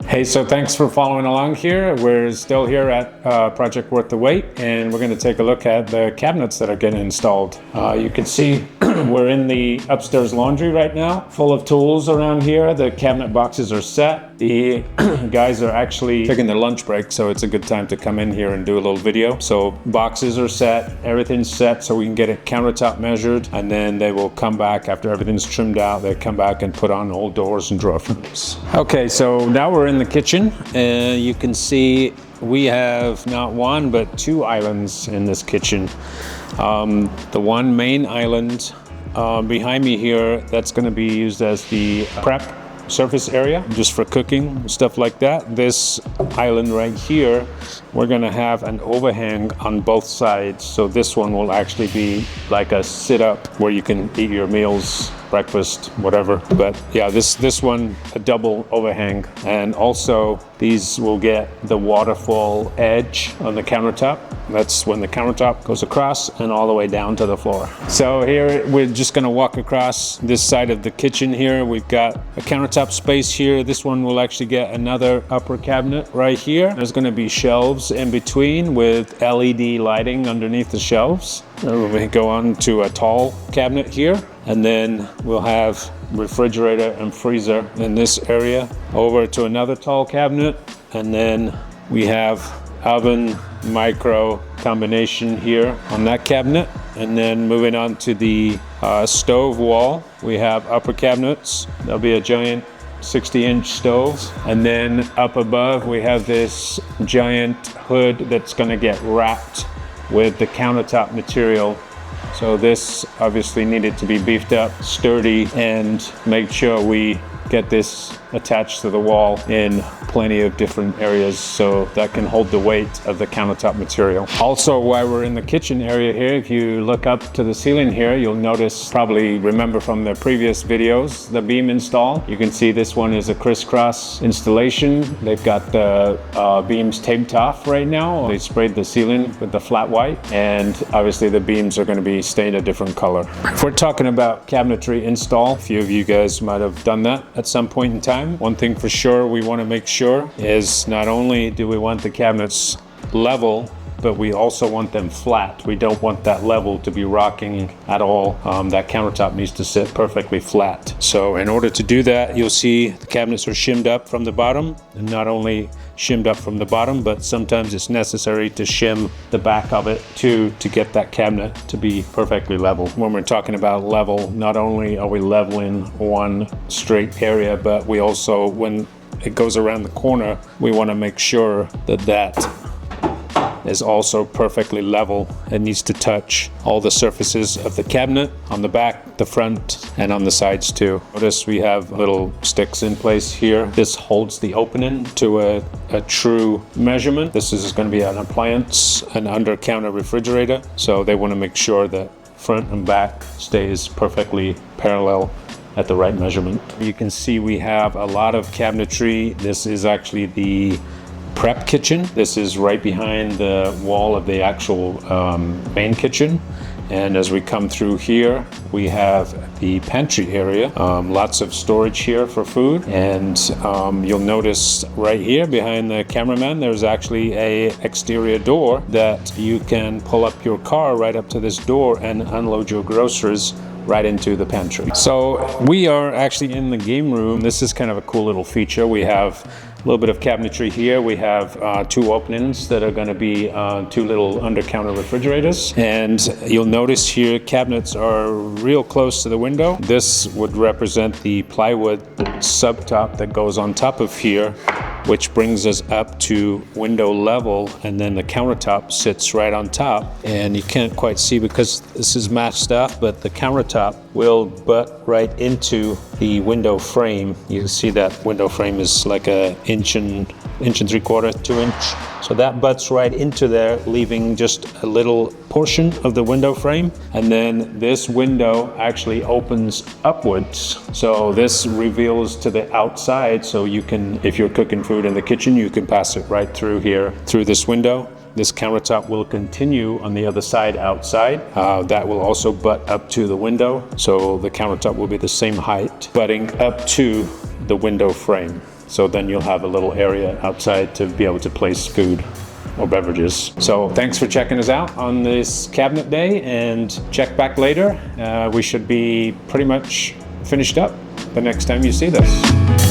Hey, so thanks for following along here. We're still here at Project Worth the Wait, and we're going to take a look at the cabinets that are getting installed. You can see we're in the upstairs laundry right now, full of tools around here. The cabinet boxes are set. The guys are actually taking their lunch break, so it's a good time to come in here and do a little video. So boxes are set, everything's set so we can get a countertop measured, and then they will come back after everything's trimmed out. They come back and put on old doors and drawer frames. Okay, so now we're in the kitchen, and you can see we have not one but two islands in this kitchen. The one main island behind me here, that's going to be used as the prep surface area, just for cooking, stuff like that. This island right here, we're going to have an overhang on both sides, so this one will actually be like a sit-up where you can eat your meals, breakfast, whatever. But yeah, this one, a double overhang, and also these will get the waterfall edge on the countertop. That's when the countertop goes across and all the way down to the floor. So here we're just going to walk across this side of the kitchen here. We've got a countertop space here. This one will actually get another upper cabinet right here. There's going to be shelves in between with LED lighting underneath the shelves. We go on to a tall cabinet here, and then we'll have refrigerator and freezer in this area. Over to another tall cabinet, and then we have oven micro combination here on that cabinet. And then moving on to the stove wall, we have upper cabinets. There'll be a giant 60-inch stove, and then up above we have this giant hood that's going to get wrapped with the countertop material. So this obviously needed to be beefed up, sturdy, and make sure we get this attached to the wall in plenty of different areas so that can hold the weight of the countertop material. Also, while we're in the kitchen area here, if you look up to the ceiling here, you'll notice, probably remember from the previous videos, the beam install. You can see this one is a crisscross installation. They've got the beams taped off right now. They sprayed the ceiling with the flat white, and obviously the beams are going to be stained a different color. If we're talking about cabinetry install, a few of you guys might have done that at some point in time. One thing for sure we want to make sure is not only do we want the cabinets level, but we also want them flat. We don't want that level to be rocking at all. That countertop needs to sit perfectly flat. So in order to do that, you'll see the cabinets are shimmed up from the bottom, and not only shimmed up from the bottom, but sometimes it's necessary to shim the back of it too, to get that cabinet to be perfectly level. When we're talking about level, not only are we leveling one straight area, but we also, when it goes around the corner, we want to make sure that that is also perfectly level. It needs to touch all the surfaces of the cabinet on the back, the front, and on the sides too. Notice we have little sticks in place here. This holds the opening to a true measurement. This is going to be an appliance, an under counter refrigerator, so they want to make sure that front and back stays perfectly parallel at the right measurement. You can see we have a lot of cabinetry. This is actually the prep kitchen. This is right behind the wall of the actual main kitchen. And as we come through here, we have the pantry area. Lots of storage here for food. And you'll notice right here behind the cameraman, there's actually a exterior door that you can pull up your car right up to this door and unload your groceries right into the pantry. So we are actually in the game room. This is kind of a cool little feature. We have a little bit of cabinetry here. We have two openings that are going to be two little under-counter refrigerators. And you'll notice here cabinets are real close to the window. This would represent the plywood subtop that goes on top of here, which brings us up to window level, and then the countertop sits right on top. And you can't quite see because this is masked off, but the countertop will butt right into the window frame. You can see that window frame is like a inch and 3/4, 2 inch. So that butts right into there, leaving just a little portion of the window frame. And then this window actually opens upwards. So this reveals to the outside, so you can, if you're cooking food in the kitchen, you can pass it right through here, through this window. This countertop will continue on the other side outside. That will also butt up to the window. So the countertop will be the same height, butting up to the window frame. So then you'll have a little area outside to be able to place food or beverages. So thanks for checking us out on this cabinet day, and check back later. We should be pretty much finished up the next time you see this.